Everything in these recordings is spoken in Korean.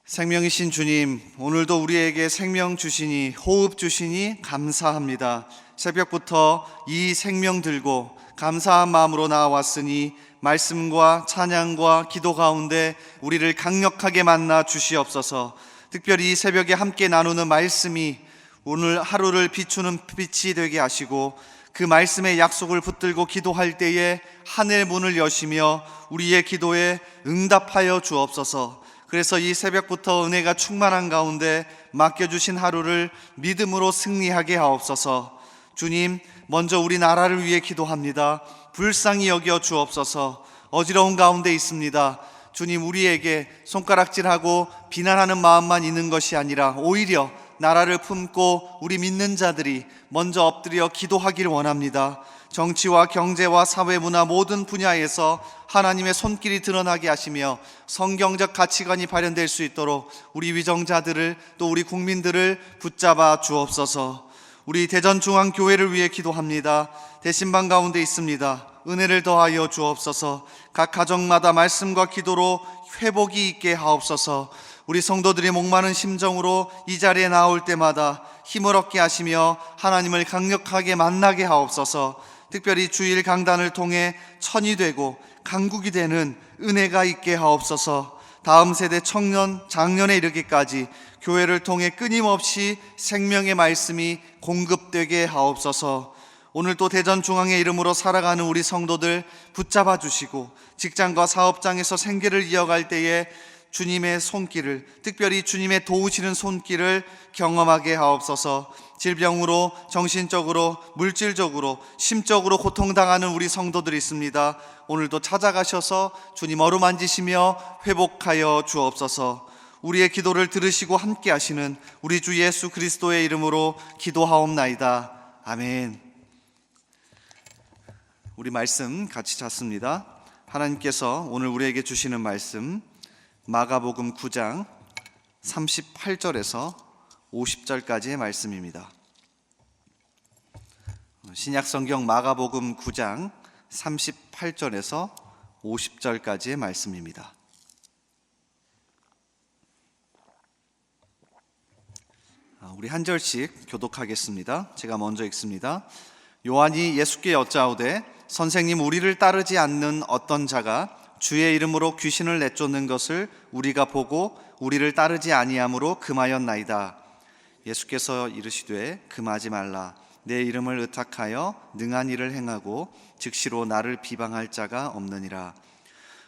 생명이신 주님, 오늘도 우리에게 생명 주시니, 호흡 주시니 감사합니다. 새벽부터 이 생명 들고 감사한 마음으로 나와왔으니 말씀과 찬양과 기도 가운데 우리를 강력하게 만나 주시옵소서. 특별히 이 새벽에 함께 나누는 말씀이 오늘 하루를 비추는 빛이 되게 하시고, 그 말씀의 약속을 붙들고 기도할 때에 하늘 문을 여시며 우리의 기도에 응답하여 주옵소서. 그래서 이 새벽부터 은혜가 충만한 가운데 맡겨주신 하루를 믿음으로 승리하게 하옵소서. 주님, 먼저 우리 나라를 위해 기도합니다. 불쌍히 여겨 주옵소서. 어지러운 가운데 있습니다. 주님, 우리에게 손가락질하고 비난하는 마음만 있는 것이 아니라 오히려 나라를 품고 우리 믿는 자들이 먼저 엎드려 기도하기를 원합니다. 정치와 경제와 사회, 문화 모든 분야에서 하나님의 손길이 드러나게 하시며 성경적 가치관이 발현될 수 있도록 우리 위정자들을, 또 우리 국민들을 붙잡아 주옵소서. 우리 대전중앙교회를 위해 기도합니다. 대신방 가운데 있습니다. 은혜를 더하여 주옵소서. 각 가정마다 말씀과 기도로 회복이 있게 하옵소서. 우리 성도들이 목마른 심정으로 이 자리에 나올 때마다 힘을 얻게 하시며 하나님을 강력하게 만나게 하옵소서. 특별히 주일 강단을 통해 천이 되고 강국이 되는 은혜가 있게 하옵소서. 다음 세대 청년, 장년에 이르기까지 교회를 통해 끊임없이 생명의 말씀이 공급되게 하옵소서. 오늘 또 대전중앙의 이름으로 살아가는 우리 성도들 붙잡아 주시고, 직장과 사업장에서 생계를 이어갈 때에 주님의 손길을, 특별히 주님의 도우시는 손길을 경험하게 하옵소서. 질병으로, 정신적으로, 물질적으로, 심적으로 고통당하는 우리 성도들이 있습니다. 오늘도 찾아가셔서 주님 어루만지시며 회복하여 주옵소서. 우리의 기도를 들으시고 함께 하시는 우리 주 예수 그리스도의 이름으로 기도하옵나이다. 아멘. 우리 말씀 같이 찾습니다. 하나님께서 오늘 우리에게 주시는 말씀, 마가복음 9장 38절에서 50절까지의 말씀입니다. 신약성경 마가복음 9장 38절에서 50절까지의 말씀입니다. 우리 한 절씩 교독하겠습니다. 제가 먼저 읽습니다. 요한이 예수께 여짜오되, 선생님, 우리를 따르지 않는 어떤 자가 주의 이름으로 귀신을 내쫓는 것을 우리가 보고 우리를 따르지 아니함으로 금하였나이다. 예수께서 이르시되, 금하지 말라. 내 이름을 의탁하여 능한 일을 행하고 즉시로 나를 비방할 자가 없느니라.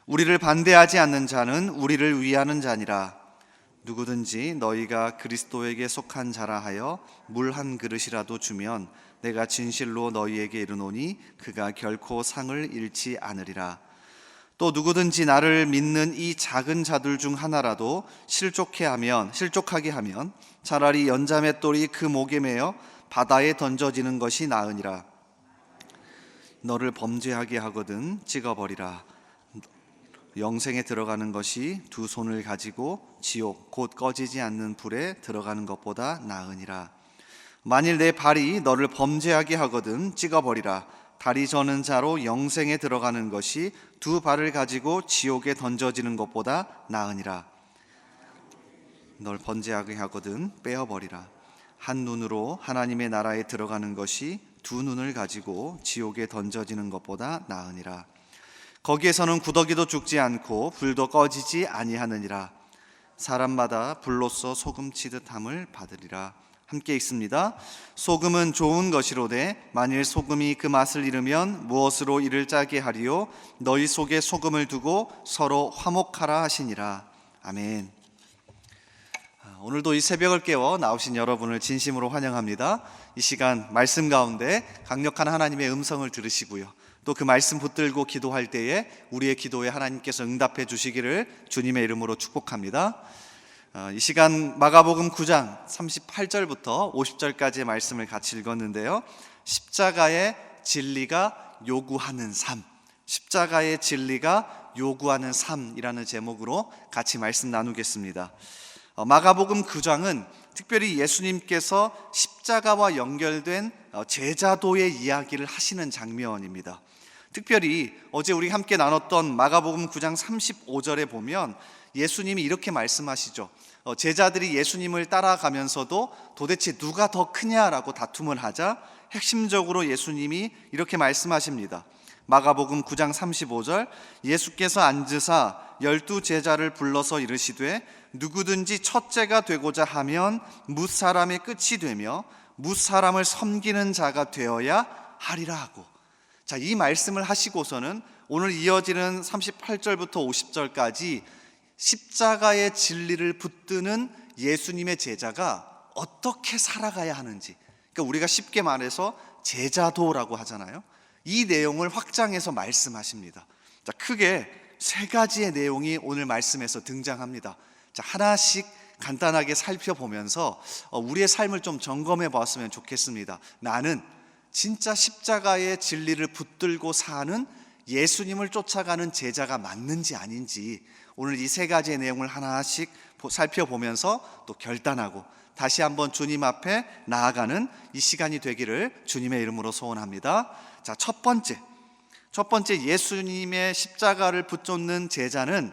우리를 반대하지 않는 자는 우리를 위하는 자니라. 누구든지 너희가 그리스도에게 속한 자라 하여 물 한 그릇이라도 주면 내가 진실로 너희에게 이르노니 그가 결코 상을 잃지 않으리라. 또 누구든지 나를 믿는 이 작은 자들 중 하나라도 실족하게 하면 차라리 연자맷돌이 그 목에 매어 바다에 던져지는 것이 나으니라. 너를 범죄하게 하거든 찍어버리라. 영생에 들어가는 것이 두 손을 가지고 지옥 곧 꺼지지 않는 불에 들어가는 것보다 나으니라. 만일 내 발이 너를 범죄하게 하거든 찍어버리라. 다리 저는 자로 영생에 들어가는 것이 두 발을 가지고 지옥에 던져지는 것보다 나으니라. 널 범죄하게 하거든 빼어버리라. 한 눈으로 하나님의 나라에 들어가는 것이 두 눈을 가지고 지옥에 던져지는 것보다 나으니라. 거기에서는 구더기도 죽지 않고 불도 꺼지지 아니하느니라. 사람마다 불로써 소금 치듯 함을 받으리라. 함께 읽습니다. 소금은 좋은 것이로되 만일 소금이 그 맛을 잃으면 무엇으로 이를 짜게 하리요? 너희 속에 소금을 두고 서로 화목하라 하시니라. 아멘. 오늘도 이 새벽을 깨워 나오신 여러분을 진심으로 환영합니다. 이 시간 말씀 가운데 강력한 하나님의 음성을 들으시고요, 또 그 말씀 붙들고 기도할 때에 우리의 기도에 하나님께서 응답해 주시기를 주님의 이름으로 축복합니다. 이 시간 마가복음 9장 38절부터 50절까지의 말씀을 같이 읽었는데요, 십자가의 진리가 요구하는 삶, 십자가의 진리가 요구하는 삶이라는 제목으로 같이 말씀 나누겠습니다. 마가복음 9장은 특별히 예수님께서 십자가와 연결된 제자도의 이야기를 하시는 장면입니다. 특별히 어제 우리 함께 나눴던 마가복음 9장 35절에 보면 예수님이 이렇게 말씀하시죠. 제자들이 예수님을 따라가면서도 도대체 누가 더 크냐라고 다툼을 하자 핵심적으로 예수님이 이렇게 말씀하십니다. 마가복음 9장 35절, 예수께서 앉으사 12 제자를 불러서 이르시되 누구든지 첫째가 되고자 하면 뭇사람의 끝이 되며 뭇사람을 섬기는 자가 되어야 하리라 하고, 자, 이 말씀을 하시고서는 오늘 이어지는 38절부터 50절까지 십자가의 진리를 붙드는 예수님의 제자가 어떻게 살아가야 하는지, 그러니까 우리가 쉽게 말해서 제자도라고 하잖아요. 이 내용을 확장해서 말씀하십니다. 자, 크게 세 가지의 내용이 오늘 말씀에서 등장합니다. 자, 하나씩 간단하게 살펴보면서 우리의 삶을 좀 점검해 보았으면 좋겠습니다. 나는 진짜 십자가의 진리를 붙들고 사는 예수님을 쫓아가는 제자가 맞는지 아닌지, 오늘 이 세 가지의 내용을 하나씩 살펴보면서 또 결단하고 다시 한번 주님 앞에 나아가는 이 시간이 되기를 주님의 이름으로 소원합니다. 자, 첫 번째 예수님의 십자가를 붙잡는 제자는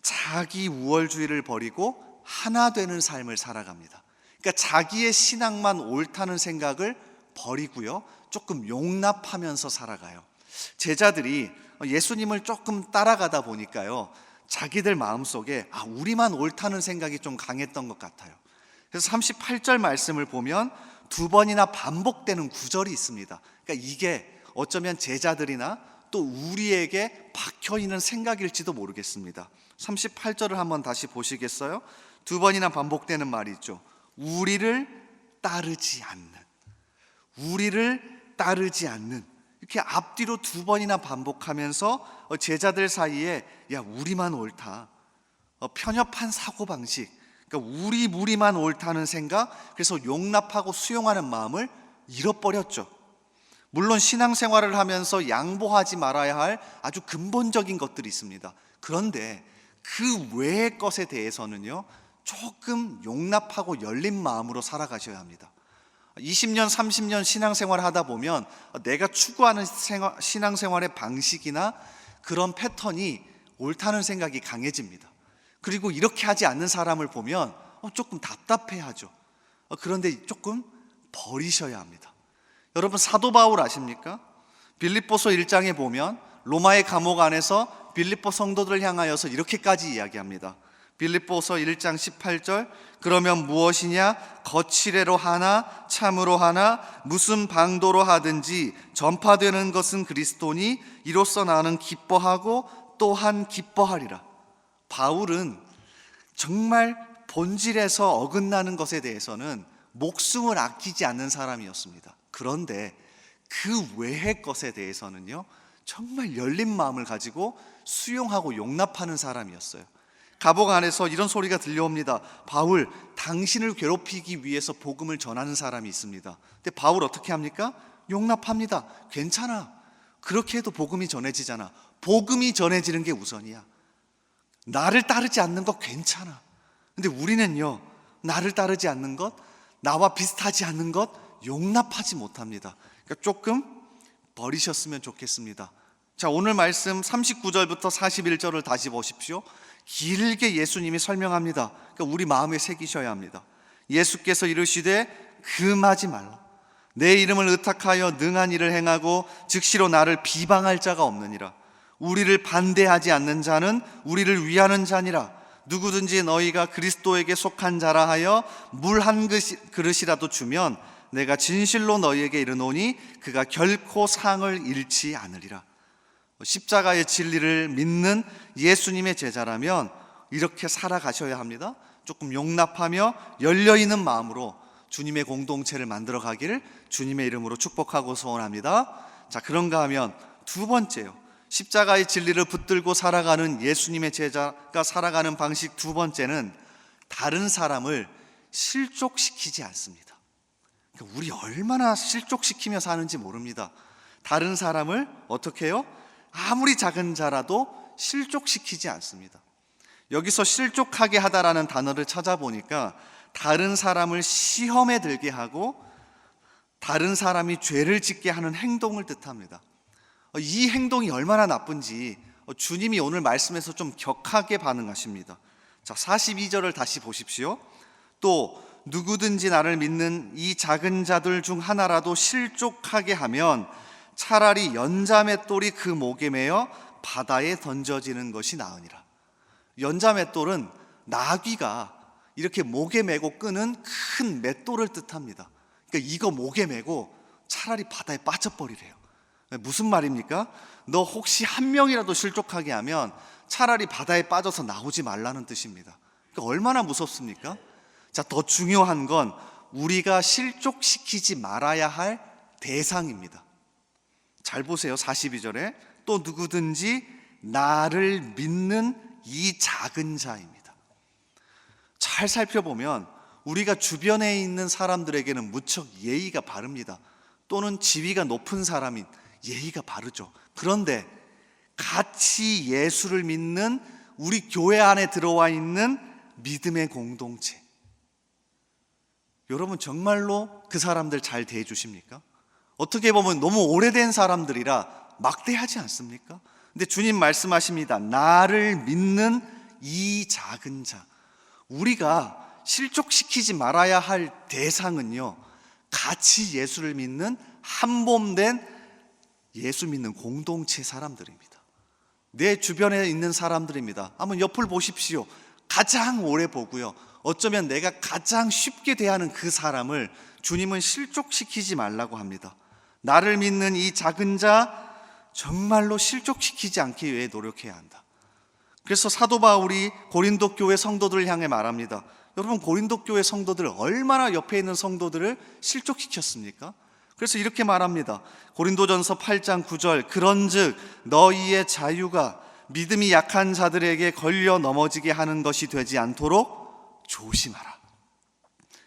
자기 우월주의를 버리고 하나 되는 삶을 살아갑니다. 그러니까 자기의 신앙만 옳다는 생각을 버리고요, 조금 용납하면서 살아가요. 제자들이 예수님을 조금 따라가다 보니까요, 자기들 마음속에 우리만 옳다는 생각이 좀 강했던 것 같아요. 그래서 38절 말씀을 보면 두 번이나 반복되는 구절이 있습니다. 그러니까 이게 어쩌면 제자들이나 또 우리에게 박혀있는 생각일지도 모르겠습니다. 38절을 한번 다시 보시겠어요? 두 번이나 반복되는 말이 있죠. 우리를 따르지 않는, 이렇게 앞뒤로 두 번이나 반복하면서 제자들 사이에 우리만 옳다, 편협한 사고방식, 그러니까 우리만 옳다는 생각, 그래서 용납하고 수용하는 마음을 잃어버렸죠. 물론 신앙생활을 하면서 양보하지 말아야 할 아주 근본적인 것들이 있습니다. 그런데 그 외의 것에 대해서는요, 조금 용납하고 열린 마음으로 살아가셔야 합니다. 20년, 30년 신앙생활을 하다 보면 내가 추구하는 신앙생활의 방식이나 그런 패턴이 옳다는 생각이 강해집니다. 그리고 이렇게 하지 않는 사람을 보면 조금 답답해하죠. 그런데 조금 버리셔야 합니다. 여러분, 사도 바울 아십니까? 빌립보서 1장에 보면 로마의 감옥 안에서 빌립보 성도들을 향하여서 이렇게까지 이야기합니다. 빌립보서 1장 18절, 그러면 무엇이냐? 거칠애로 하나 참으로 하나 무슨 방도로 하든지 전파되는 것은 그리스도니 이로써 나는 기뻐하고 또한 기뻐하리라. 바울은 정말 본질에서 어긋나는 것에 대해서는 목숨을 아끼지 않는 사람이었습니다. 그런데 그 외의 것에 대해서는요, 정말 열린 마음을 가지고 수용하고 용납하는 사람이었어요. 감옥 안에서 이런 소리가 들려옵니다. 바울, 당신을 괴롭히기 위해서 복음을 전하는 사람이 있습니다. 근데 바울 어떻게 합니까? 용납합니다. 괜찮아. 그렇게 해도 복음이 전해지잖아. 복음이 전해지는 게 우선이야. 나를 따르지 않는 것 괜찮아. 근데 우리는요, 나를 따르지 않는 것, 나와 비슷하지 않는 것 용납하지 못합니다. 그러니까 조금 버리셨으면 좋겠습니다. 자, 오늘 말씀 39절부터 41절을 다시 보십시오. 길게 예수님이 설명합니다. 그러니까 우리 마음에 새기셔야 합니다. 예수께서 이르시되 금하지 말라. 내 이름을 의탁하여 능한 일을 행하고 즉시로 나를 비방할 자가 없느니라. 우리를 반대하지 않는 자는 우리를 위하는 자니라. 누구든지 너희가 그리스도에게 속한 자라 하여 물 한 그릇이라도 주면 내가 진실로 너희에게 이르노니 그가 결코 상을 잃지 않으리라. 십자가의 진리를 믿는 예수님의 제자라면 이렇게 살아가셔야 합니다. 조금 용납하며 열려있는 마음으로 주님의 공동체를 만들어 가기를 주님의 이름으로 축복하고 소원합니다. 자, 그런가 하면 두 번째요, 십자가의 진리를 붙들고 살아가는 예수님의 제자가 살아가는 방식 두 번째는 다른 사람을 실족시키지 않습니다. 그러니까 우리 얼마나 실족시키며 사는지 모릅니다. 다른 사람을 어떻게 해요? 아무리 작은 자라도 실족시키지 않습니다. 여기서 실족하게 하다라는 단어를 찾아보니까 다른 사람을 시험에 들게 하고 다른 사람이 죄를 짓게 하는 행동을 뜻합니다. 이 행동이 얼마나 나쁜지 주님이 오늘 말씀에서 좀 격하게 반응하십니다. 자, 42절을 다시 보십시오. 또 누구든지 나를 믿는 이 작은 자들 중 하나라도 실족하게 하면 차라리 연자맷돌이 그 목에 매어 바다에 던져지는 것이 나으니라. 연자맷돌은 나귀가 이렇게 목에 메고 끄는 큰 맷돌을 뜻합니다. 그러니까 이거 목에 메고 차라리 바다에 빠져버리래요. 무슨 말입니까? 너 혹시 한 명이라도 실족하게 하면 차라리 바다에 빠져서 나오지 말라는 뜻입니다. 그러니까 얼마나 무섭습니까? 자, 더 중요한 건 우리가 실족시키지 말아야 할 대상입니다. 잘 보세요. 42절에 또 누구든지 나를 믿는 이 작은 자입니다. 잘 살펴보면 우리가 주변에 있는 사람들에게는 무척 예의가 바릅니다. 또는 지위가 높은 사람인 예의가 바르죠. 그런데 같이 예수를 믿는 우리 교회 안에 들어와 있는 믿음의 공동체, 여러분 정말로 그 사람들 잘 대해주십니까? 어떻게 보면 너무 오래된 사람들이라 막대하지 않습니까? 근데 주님 말씀하십니다. 나를 믿는 이 작은 자. 우리가 실족시키지 말아야 할 대상은요, 같이 예수를 믿는 한몸된 예수 믿는 공동체 사람들입니다. 내 주변에 있는 사람들입니다. 한번 옆을 보십시오. 가장 오래 보고요, 어쩌면 내가 가장 쉽게 대하는 그 사람을 주님은 실족시키지 말라고 합니다. 나를 믿는 이 작은 자 정말로 실족시키지 않기 위해 노력해야 한다. 그래서 사도 바울이 고린도 교회 성도들을 향해 말합니다. 여러분, 고린도 교회 성도들 얼마나 옆에 있는 성도들을 실족시켰습니까? 그래서 이렇게 말합니다. 고린도전서 8장 9절 그런즉 너희의 자유가 믿음이 약한 자들에게 걸려 넘어지게 하는 것이 되지 않도록 조심하라.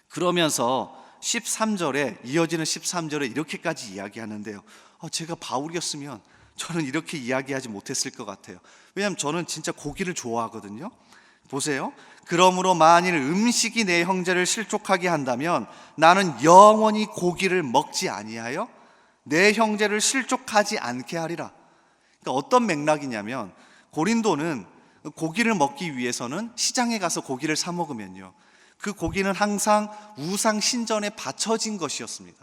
그러면서 13절에 이어지는 13절에 이렇게까지 이야기하는데요. 제가 바울이었으면 저는 이렇게 이야기하지 못했을 것 같아요. 왜냐하면 저는 진짜 고기를 좋아하거든요. 보세요. 그러므로 만일 음식이 내 형제를 실족하게 한다면 나는 영원히 고기를 먹지 아니하여 내 형제를 실족하지 않게 하리라. 그러니까 어떤 맥락이냐면, 고린도는 고기를 먹기 위해서는 시장에 가서 고기를 사 먹으면요, 그 고기는 항상 우상 신전에 바쳐진 것이었습니다.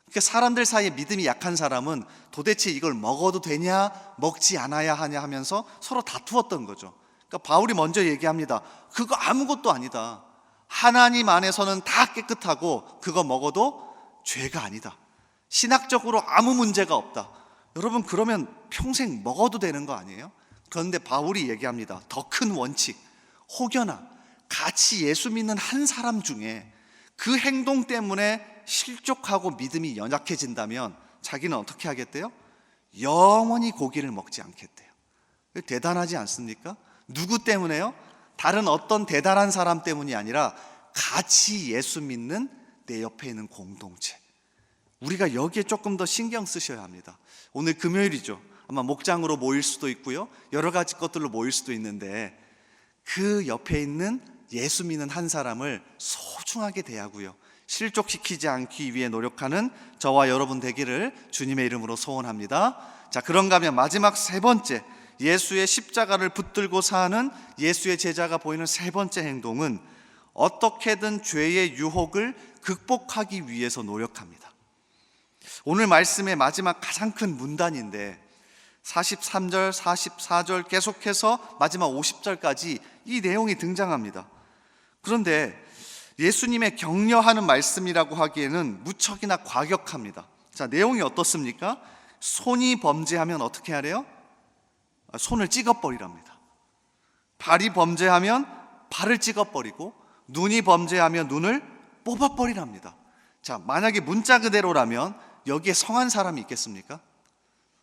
그러니까 사람들 사이에 믿음이 약한 사람은 도대체 이걸 먹어도 되냐 먹지 않아야 하냐 하면서 서로 다투었던 거죠. 그러니까 바울이 먼저 얘기합니다. 그거 아무것도 아니다. 하나님 안에서는 다 깨끗하고 그거 먹어도 죄가 아니다. 신학적으로 아무 문제가 없다. 여러분, 그러면 평생 먹어도 되는 거 아니에요? 그런데 바울이 얘기합니다. 더 큰 원칙, 혹여나 같이 예수 믿는 한 사람 중에 그 행동 때문에 실족하고 믿음이 연약해진다면 자기는 어떻게 하겠대요? 영원히 고기를 먹지 않겠대요. 대단하지 않습니까? 누구 때문에요? 다른 어떤 대단한 사람 때문이 아니라 같이 예수 믿는 내 옆에 있는 공동체. 우리가 여기에 조금 더 신경 쓰셔야 합니다. 오늘 금요일이죠. 아마 목장으로 모일 수도 있고요, 여러 가지 것들로 모일 수도 있는데 그 옆에 있는 예수 믿는 한 사람을 소중하게 대하고요, 실족시키지 않기 위해 노력하는 저와 여러분 되기를 주님의 이름으로 소원합니다. 자, 그런가 하면 마지막 세 번째, 예수의 십자가를 붙들고 사는 예수의 제자가 보이는 세 번째 행동은 어떻게든 죄의 유혹을 극복하기 위해서 노력합니다. 오늘 말씀의 마지막 가장 큰 문단인데 43절, 44절 계속해서 마지막 50절까지 이 내용이 등장합니다. 그런데 예수님의 격려하는 말씀이라고 하기에는 무척이나 과격합니다. 자, 내용이 어떻습니까? 손이 범죄하면 어떻게 하래요? 손을 찍어버리랍니다. 발이 범죄하면 발을 찍어버리고, 눈이 범죄하면 눈을 뽑아버리랍니다. 자, 만약에 문자 그대로라면 여기에 성한 사람이 있겠습니까?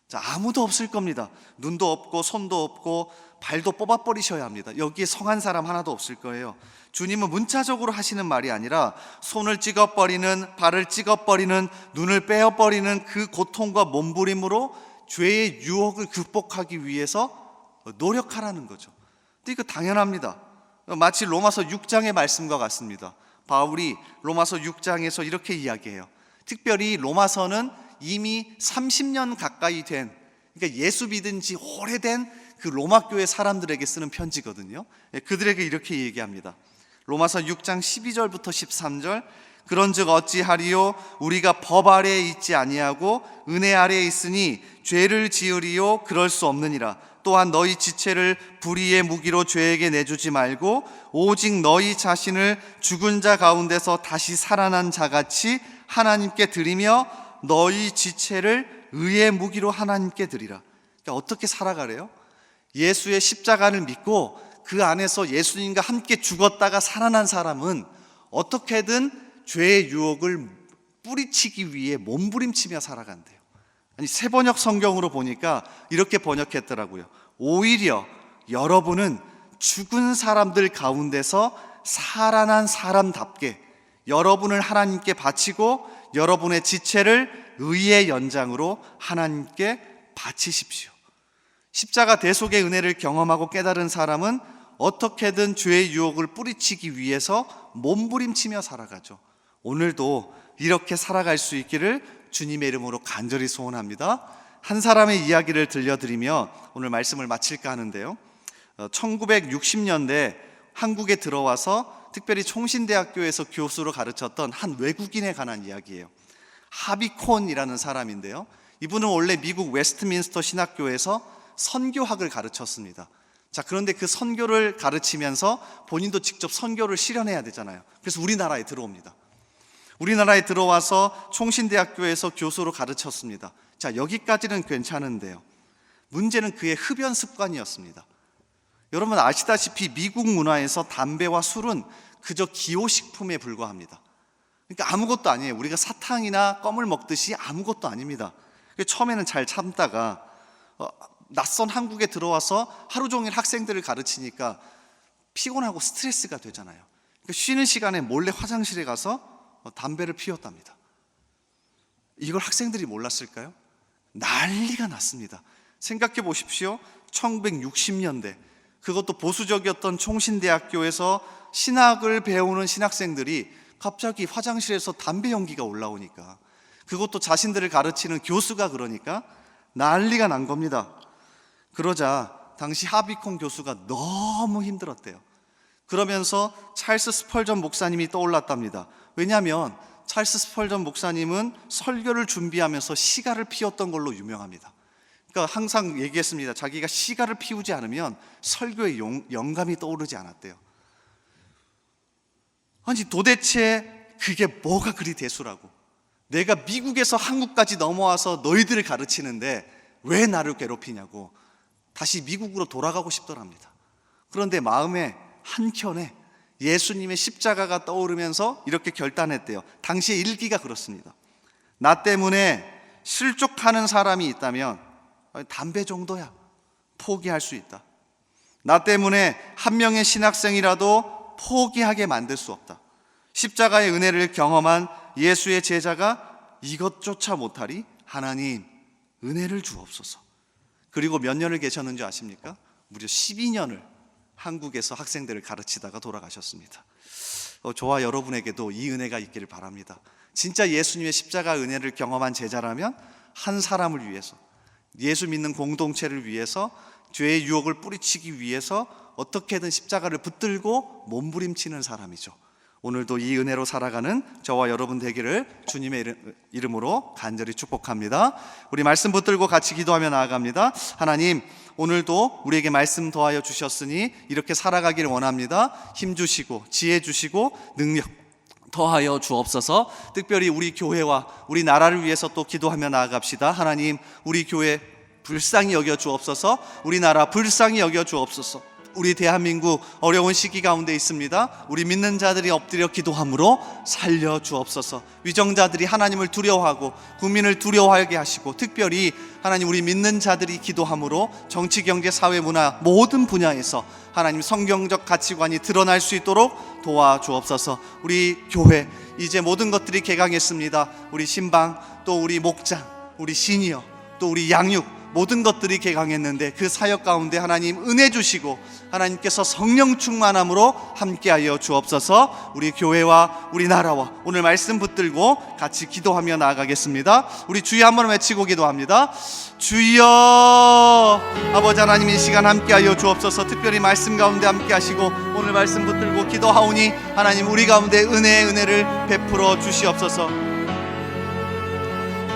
자, 아무도 없을 겁니다. 눈도 없고 손도 없고 발도 뽑아버리셔야 합니다. 여기에 성한 사람 하나도 없을 거예요. 주님은 문자적으로 하시는 말이 아니라 손을 찍어버리는, 발을 찍어버리는, 눈을 빼어버리는 그 고통과 몸부림으로 죄의 유혹을 극복하기 위해서 노력하라는 거죠. 근데 이거 당연합니다. 마치 로마서 6장의 말씀과 같습니다. 바울이 로마서 6장에서 이렇게 이야기해요. 특별히 로마서는 이미 30년 가까이 된, 그러니까 예수 믿은 지 오래된 그 로마 교회 사람들에게 쓰는 편지거든요. 그들에게 이렇게 얘기합니다. 로마서 6장 12절부터 13절. 그런즉 어찌하리요? 우리가 법 아래에 있지 아니하고 은혜 아래에 있으니 죄를 지으리요? 그럴 수 없느니라. 또한 너희 지체를 불의의 무기로 죄에게 내주지 말고 오직 너희 자신을 죽은 자 가운데서 다시 살아난 자같이 하나님께 드리며 너희 지체를 의의 무기로 하나님께 드리라. 그러니까 어떻게 살아가래요? 예수의 십자가를 믿고 그 안에서 예수님과 함께 죽었다가 살아난 사람은 어떻게든 죄의 유혹을 뿌리치기 위해 몸부림치며 살아간대요. 아니, 새번역 성경으로 보니까 이렇게 번역했더라고요. 오히려 여러분은 죽은 사람들 가운데서 살아난 사람답게 여러분을 하나님께 바치고 여러분의 지체를 의의 연장으로 하나님께 바치십시오. 십자가 대속의 은혜를 경험하고 깨달은 사람은 어떻게든 죄의 유혹을 뿌리치기 위해서 몸부림치며 살아가죠. 오늘도 이렇게 살아갈 수 있기를 주님의 이름으로 간절히 소원합니다. 한 사람의 이야기를 들려드리며 오늘 말씀을 마칠까 하는데요. 1960년대 한국에 들어와서 특별히 총신대학교에서 교수로 가르쳤던 한 외국인에 관한 이야기예요. 하비콘이라는 사람인데요. 이분은 원래 미국 웨스트민스터 신학교에서 선교학을 가르쳤습니다. 자, 그런데 그 선교를 가르치면서 본인도 직접 선교를 실현해야 되잖아요. 그래서 우리나라에 들어옵니다. 우리나라에 들어와서 총신대학교에서 교수로 가르쳤습니다. 자, 여기까지는 괜찮은데요. 문제는 그의 흡연 습관이었습니다. 여러분 아시다시피 미국 문화에서 담배와 술은 그저 기호식품에 불과합니다. 그러니까 아무것도 아니에요. 우리가 사탕이나 껌을 먹듯이 아무것도 아닙니다. 처음에는 잘 참다가 낯선 한국에 들어와서 하루 종일 학생들을 가르치니까 피곤하고 스트레스가 되잖아요. 그러니까 쉬는 시간에 몰래 화장실에 가서 담배를 피웠답니다. 이걸 학생들이 몰랐을까요? 난리가 났습니다. 생각해 보십시오. 1960년대 그것도 보수적이었던 총신대학교에서 신학을 배우는 신학생들이 갑자기 화장실에서 담배 연기가 올라오니까, 그것도 자신들을 가르치는 교수가 그러니까 난리가 난 겁니다. 그러자 당시 하비콘 교수가 너무 힘들었대요. 그러면서 찰스 스펄전 목사님이 떠올랐답니다. 왜냐하면 찰스 스펄전 목사님은 설교를 준비하면서 시가를 피웠던 걸로 유명합니다. 그러니까 항상 얘기했습니다. 자기가 시가를 피우지 않으면 설교에 영감이 떠오르지 않았대요. 아니 도대체 그게 뭐가 그리 대수라고, 내가 미국에서 한국까지 넘어와서 너희들을 가르치는데 왜 나를 괴롭히냐고 다시 미국으로 돌아가고 싶더랍니다. 그런데 마음에 한켠에 예수님의 십자가가 떠오르면서 이렇게 결단했대요. 당시의 일기가 그렇습니다. 나 때문에 실족하는 사람이 있다면 담배 정도야 포기할 수 있다. 나 때문에 한 명의 신학생이라도 포기하게 만들 수 없다. 십자가의 은혜를 경험한 예수의 제자가 이것조차 못하리? 하나님 은혜를 주옵소서. 그리고 몇 년을 계셨는지 아십니까? 무려 12년을 한국에서 학생들을 가르치다가 돌아가셨습니다. 저와 여러분에게도 이 은혜가 있기를 바랍니다. 진짜 예수님의 십자가 은혜를 경험한 제자라면 한 사람을 위해서, 예수 믿는 공동체를 위해서, 죄의 유혹을 뿌리치기 위해서 어떻게든 십자가를 붙들고 몸부림치는 사람이죠. 오늘도 이 은혜로 살아가는 저와 여러분 되기를 주님의 이름으로 간절히 축복합니다. 우리 말씀 붙들고 같이 기도하며 나아갑니다. 하나님, 오늘도 우리에게 말씀 더하여 주셨으니 이렇게 살아가기를 원합니다. 힘 주시고 지혜 주시고 능력 더하여 주옵소서. 특별히 우리 교회와 우리 나라를 위해서 또 기도하며 나아갑시다. 하나님, 우리 교회 불쌍히 여겨 주옵소서. 우리나라 불쌍히 여겨 주옵소서. 우리 대한민국 어려운 시기 가운데 있습니다. 우리 믿는 자들이 엎드려 기도함으로 살려 주옵소서. 위정자들이 하나님을 두려워하고 국민을 두려워하게 하시고, 특별히 하나님 우리 믿는 자들이 기도함으로 정치, 경제, 사회, 문화 모든 분야에서 하나님 성경적 가치관이 드러날 수 있도록 도와주옵소서. 우리 교회 이제 모든 것들이 개강했습니다. 우리 신방, 또 우리 목장, 우리 시니어, 또 우리 양육, 모든 것들이 개강했는데 그 사역 가운데 하나님 은혜 주시고 하나님께서 성령 충만함으로 함께하여 주옵소서. 우리 교회와 우리 나라와 오늘 말씀 붙들고 같이 기도하며 나아가겠습니다. 우리 주여 한번 외치고 기도합니다. 주여. 아버지 하나님, 이 시간 함께하여 주옵소서. 특별히 말씀 가운데 함께하시고 오늘 말씀 붙들고 기도하오니 하나님 우리 가운데 은혜를 베풀어 주시옵소서.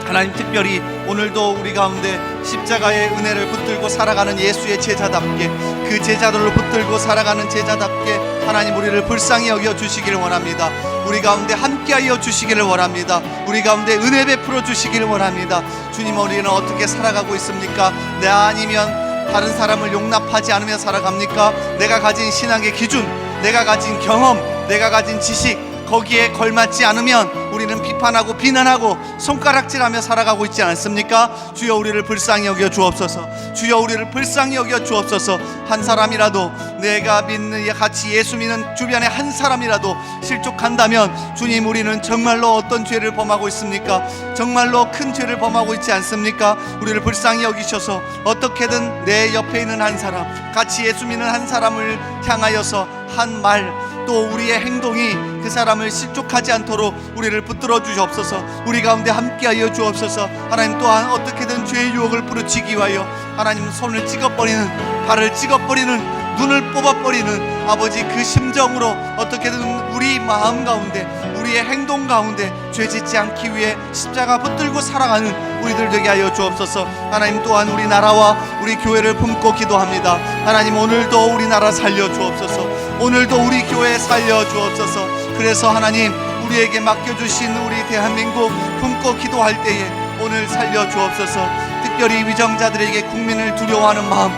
하나님, 특별히 오늘도 우리 가운데 십자가의 은혜를 붙들고 살아가는 예수의 제자답게, 그 제자들을 붙들고 살아가는 제자답게 하나님 우리를 불쌍히 여겨 주시기를 원합니다. 우리 가운데 함께하여 주시기를 원합니다. 우리 가운데 은혜 베풀어 주시기를 원합니다. 주님, 우리는 어떻게 살아가고 있습니까? 내 아니면 다른 사람을 용납하지 않으며 살아갑니까? 내가 가진 신앙의 기준, 내가 가진 경험, 내가 가진 지식, 거기에 걸맞지 않으면 우리는 비판하고 비난하고 손가락질하며 살아가고 있지 않습니까? 주여 우리를 불쌍히 여겨 주옵소서. 주여 우리를 불쌍히 여겨 주옵소서. 한 사람이라도, 내가 믿는 같이 예수 믿는 주변에 한 사람이라도 실족한다면 주님, 우리는 정말로 어떤 죄를 범하고 있습니까? 정말로 큰 죄를 범하고 있지 않습니까? 우리를 불쌍히 여기셔서 어떻게든 내 옆에 있는 한 사람, 같이 예수 믿는 한 사람을 향하여서 한 말, 또 우리의 행동이 그 사람을 실족하지 않도록 우리를 붙들어 주시옵소서. 우리 가운데 함께하여 주옵소서. 하나님, 또한 어떻게든 죄의 유혹을 부르치기 위하여 하나님 손을 찍어버리는, 발을 찍어버리는, 눈을 뽑아버리는 아버지 그 심정으로 어떻게든 우리 마음 가운데, 우리의 행동 가운데 죄짓지 않기 위해 십자가 붙들고 살아가는 우리들 되게 하여 주옵소서. 하나님, 또한 우리 나라와 우리 교회를 품고 기도합니다. 하나님, 오늘도 우리 나라 살려 주옵소서. 오늘도 우리 교회 살려 주옵소서. 그래서 하나님, 우리에게 맡겨주신 우리 대한민국 품고 기도할 때에 오늘 살려 주옵소서. 특별히 위정자들에게 국민을 두려워하는 마음,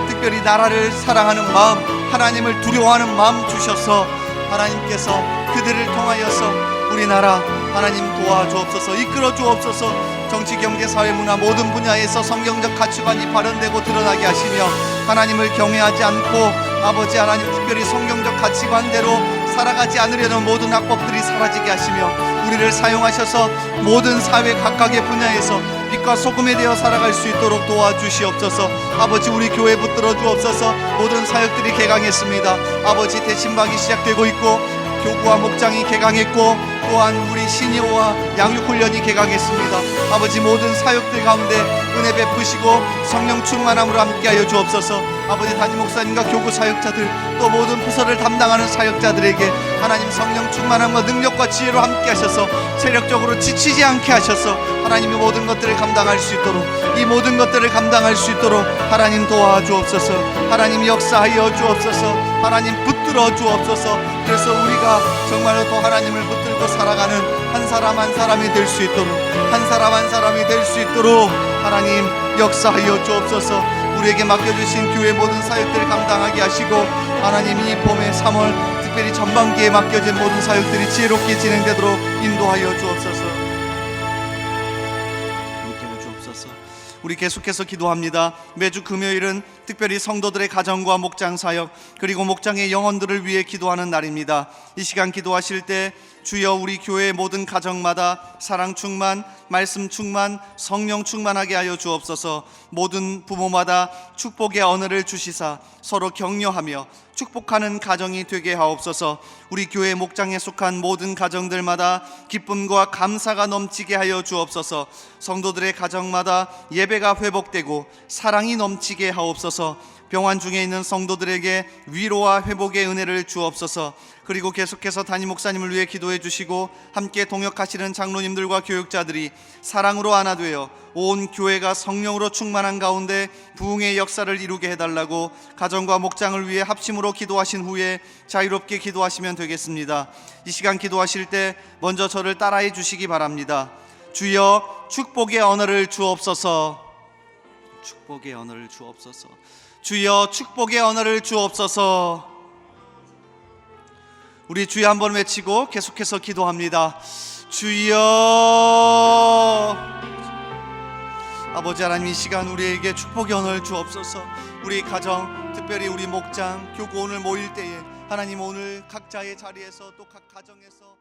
특별히 나라를 사랑하는 마음, 하나님을 두려워하는 마음 주셔서 하나님께서 그들을 통하여서 우리나라 하나님 도와주옵소서. 이끌어 주옵소서. 정치, 경제, 사회, 문화 모든 분야에서 성경적 가치관이 발현되고 드러나게 하시며 하나님을 경외하지 않고 아버지 하나님, 특별히 성경적 가치관대로 살아가지 않으려는 모든 악법들이 사라지게 하시며 우리를 사용하셔서 모든 사회 각각의 분야에서 빛과 소금이 되어 살아갈 수 있도록 도와주시옵소서. 아버지, 우리 교회 붙들어 주옵소서. 모든 사역들이 개강했습니다. 아버지, 대신박이 시작되고 있고 교구와 목장이 개강했고 또한 우리 시니어와 양육훈련이 개강했습니다. 아버지, 모든 사역들 가운데 은혜 베푸시고 성령 충만함으로 함께하여 주옵소서. 아버지, 담임 목사님과 교구 사역자들, 또 모든 부서를 담당하는 사역자들에게 하나님 성령 충만함과 능력과 지혜로 함께하셔서 체력적으로 지치지 않게 하셔서 하나님이 모든 것들을 감당할 수 있도록, 이 모든 것들을 감당할 수 있도록 하나님 도와주옵소서. 하나님 역사하여 주옵소서. 하나님 붙들어 주옵소서. 그래서 우리가 정말로 또 하나님을 붙들고 살아가는 한 사람 한 사람이 될 수 있도록, 한 사람 한 사람이 될 수 있도록 하나님 역사하여 주옵소서. 우리에게 맡겨주신 교회 모든 사역들을 감당하게 하시고 하나님, 이 봄의 3월 특별히 전반기에 맡겨진 모든 사역들이 지혜롭게 진행되도록 인도하여 주옵소서. 우리 계속해서 기도합니다. 매주 금요일은 특별히 성도들의 가정과 목장 사역, 그리고 목장의 영혼들을 위해 기도하는 날입니다. 이 시간 기도하실 때 주여 우리 교회의 모든 가정마다 사랑 충만, 말씀 충만, 성령 충만하게 하여 주옵소서. 모든 부모마다 축복의 언어를 주시사 서로 격려하며 축복하는 가정이 되게 하옵소서. 우리 교회 목장에 속한 모든 가정들마다 기쁨과 감사가 넘치게 하여 주옵소서. 성도들의 가정마다 예배가 회복되고 사랑이 넘치게 하옵소서. 병환 중에 있는 성도들에게 위로와 회복의 은혜를 주옵소서. 그리고 계속해서 담임 목사님을 위해 기도해 주시고 함께 동역하시는 장로님들과 교육자들이 사랑으로 하나 되어 온 교회가 성령으로 충만한 가운데 부흥의 역사를 이루게 해달라고 가정과 목장을 위해 합심으로 기도하신 후에 자유롭게 기도하시면 되겠습니다. 이 시간 기도하실 때 먼저 저를 따라해 주시기 바랍니다. 주여 축복의 언어를 주옵소서. 축복의 언어를 주옵소서. 주여 축복의 언어를 주옵소서. 우리 주여 한번 외치고 계속해서 기도합니다. 주여. 아버지 하나님, 이 시간 우리에게 축복의 언어를 주옵소서. 우리 가정, 특별히 우리 목장, 교구 오늘 모일 때에 하나님, 오늘 각자의 자리에서 또 각 가정에서